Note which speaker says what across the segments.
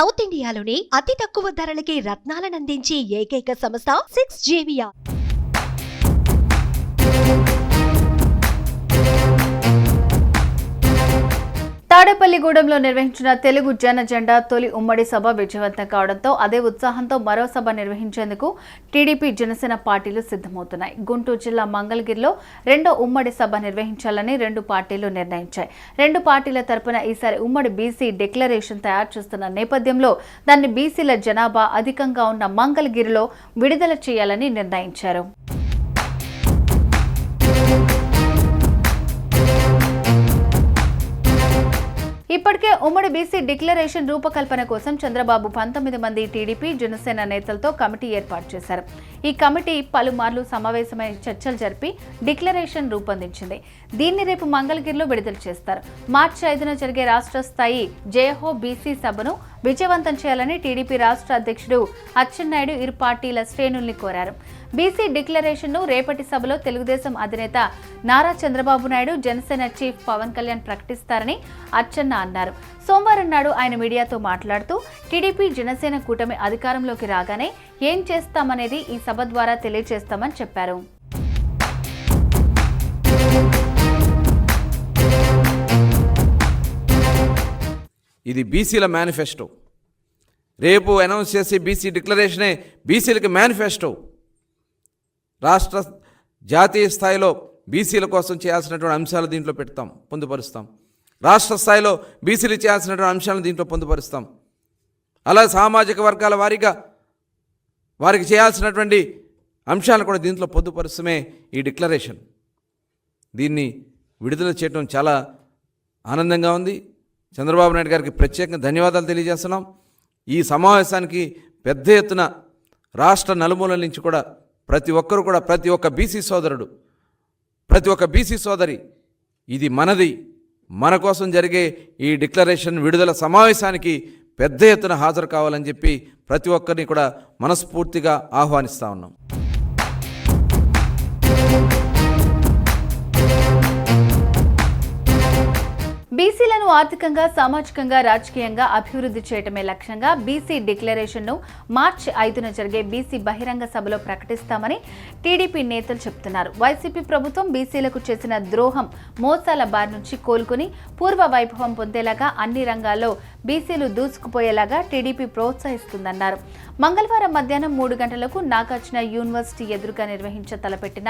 Speaker 1: South ఇండియాలోని అతి తక్కువ ధరలకి రత్నాలనందించే ఏకైక సంస్థ 6JVR.
Speaker 2: తాడేపల్లిగూడెంలో నిర్వహించిన తెలుగు జన జెండా తొలి ఉమ్మడి సభ విజయవంతం కావడంతో అదే ఉత్సాహంతో మరో సభ నిర్వహించేందుకు టీడీపీ జనసేన పార్టీలు సిద్ధమవుతున్నాయి. గుంటూరు జిల్లా మంగళగిరిలో రెండో ఉమ్మడి సభ నిర్వహించాలని రెండు పార్టీలు నిర్ణయించాయి. రెండు పార్టీల తరపున ఈసారి ఉమ్మడి బీసీ డిక్లరేషన్ తయారు చేస్తున్న నేపథ్యంలో దాన్ని బీసీల జనాభా అధికంగా ఉన్న మంగళగిరిలో విడుదల చేయాలని నిర్ణయించారు. ఇప్పటికే ఉమ్మడి బీసీ డిక్లరేషన్ రూపకల్పన కోసం చంద్రబాబు 19 మంది టీడీపీ జనసేన నేతలతో కమిటీ ఏర్పాటు చేశారు. ఈ కమిటీ పలుమార్లు సమావేశమై చర్చలు జరిపి డిక్లరేషన్ రూపొందించింది. దీన్ని రేపు మంగళగిరిలో విడుదల చేస్తారు. మార్చి 5న జరిగే రాష్ట్ర స్థాయి జయహో బీసీ సభను విజయవంతం చేయాలని టీడీపీ రాష్ట్ర అధ్యక్షుడు అచ్చెన్నాయుడు ఇరు పార్టీల శ్రేణుల్ని కోరారు. బీసీ డిక్లరేషన్ ను రేపటి సభలో తెలుగుదేశం అధినేత నారా చంద్రబాబు నాయుడు, జనసేన చీఫ్ పవన్ కళ్యాణ్ ప్రకటిస్తారని అచ్చెన్న అన్నారు. సోమవారం నాడు ఆయన మీడియాతో మాట్లాడుతూ టీడీపీ జనసేన కూటమి అధికారంలోకి రాగానే ఏం చేస్తామనేది ఈ సభ ద్వారా తెలియజేస్తామని చెప్పారు.
Speaker 3: ఇది బీసీల మేనిఫెస్టో. రేపు అనౌన్స్ చేసే బీసీ డిక్లరేషనే బీసీలకి మేనిఫెస్టో. రాష్ట్ర జాతీయ స్థాయిలో బీసీల కోసం చేయాల్సినటువంటి అంశాలు దీంట్లో పెడతాం, పొందుపరుస్తాం. రాష్ట్ర స్థాయిలో బీసీలు చేయాల్సినటువంటి అంశాలను దీంట్లో పొందుపరుస్తాం. అలా సామాజిక వర్గాల వారీగా వారికి చేయాల్సినటువంటి అంశాలను కూడా దీంట్లో పొందుపరుస్తమే ఈ డిక్లరేషన్. దీన్ని విడుదల చేయడం చాలా ఆనందంగా ఉంది. చంద్రబాబు నాయుడు గారికి ప్రత్యేకంగా ధన్యవాదాలు తెలియజేస్తున్నాం. ఈ సమావేశానికి పెద్ద ఎత్తున రాష్ట్ర నలుమూలల నుంచి కూడా ప్రతి ఒక్కరు కూడా, ప్రతి ఒక్క బీసీ సోదరుడు, ప్రతి ఒక్క బీసీ సోదరి, ఇది మనది, మన కోసం జరిగే ఈ డిక్లరేషన్ విడుదల సమావేశానికి పెద్ద ఎత్తున హాజరు కావాలని చెప్పి ప్రతి ఒక్కరిని కూడా మనస్ఫూర్తిగా ఆహ్వానిస్తూ ఉన్నాం.
Speaker 2: బీసీలను ఆర్థికంగా, సామాజికంగా, రాజకీయంగా అభివృద్ధి చేయటమే లక్ష్యంగా బీసీ డిక్లరేషన్ ను మార్చి 5న జరిగే బీసీ బహిరంగ సభలో ప్రకటిస్తామని టీడీపీ నేతలు చెబుతున్నారు. వైసీపీ ప్రభుత్వం బీసీలకు చేసిన ద్రోహం, మోసాల బారి నుంచి కోలుకుని పూర్వ వైభవం పొందేలాగా అన్ని రంగాల్లో బీసీలు దూసుకుపోయేలాగా టీడీపీ ప్రోత్సహిస్తుందన్నారు. మంగళవారం మధ్యాహ్నం 3 గంటలకు నాగార్జున యూనివర్సిటీ ఎదురుగా నిర్వహించ తలపెట్టిన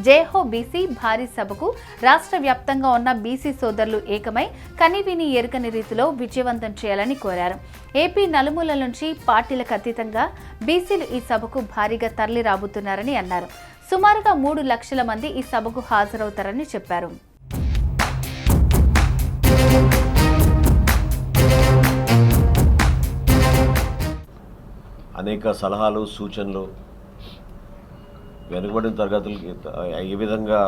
Speaker 2: జయహో బీసీ భారీ సభకు రాష్ట్ర వ్యాప్తంగా ఉన్న బీసీ సోదరులు ఏకమై కనివిని ఎరుకని రీతిలో విజయవంతం చేయాలని కోరారు. ఏపీ నలుమూలల నుంచి పార్టీలకు అతీతంగా బీసీలు ఈ సభకు భారీగా తరలి రాబోతున్నారని అన్నారు. సుమారుగా 3 లక్షల మంది ఈ సభకు హాజరవుతారని చెప్పారు.
Speaker 4: అనేక సలహాలు, సూచనలు, వెనుకబడిన తరగతులకి ఏ విధంగా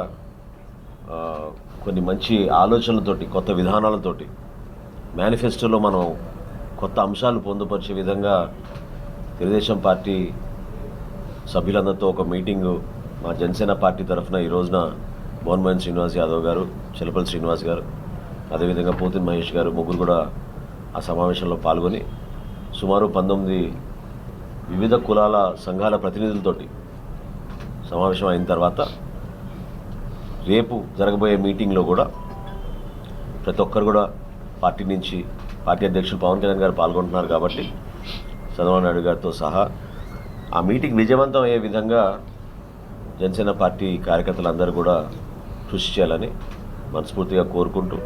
Speaker 4: కొన్ని మంచి ఆలోచనలతోటి, కొత్త విధానాలతోటి మేనిఫెస్టోలో మనం కొత్త అంశాలు పొందుపరిచే విధంగా తెలుగుదేశం పార్టీ సభ్యులందరితో ఒక మీటింగు మా జనసేన పార్టీ తరఫున ఈ రోజున మోహన్ శ్రీనివాస్ యాదవ్ గారు, చిలపల్లి శ్రీనివాస్ గారు, అదేవిధంగా పోతిన్ మహేష్ గారు ముగ్గురు కూడా ఆ సమావేశంలో పాల్గొని సుమారు 19 వివిధ కులాల సంఘాల ప్రతినిధులతోటి సమావేశం అయిన తర్వాత రేపు జరగబోయే మీటింగ్లో కూడా ప్రతి ఒక్కరు కూడా పార్టీ నుంచి, పార్టీ అధ్యక్షులు పవన్ కళ్యాణ్ గారు పాల్గొంటున్నారు కాబట్టి చంద్రబాబు నాయుడు గారితో సహా ఆ మీటింగ్ విజయవంతం అయ్యే విధంగా జనసేన పార్టీ కార్యకర్తలందరూ కూడా కృషి చేయాలని మనస్ఫూర్తిగా కోరుకుంటూ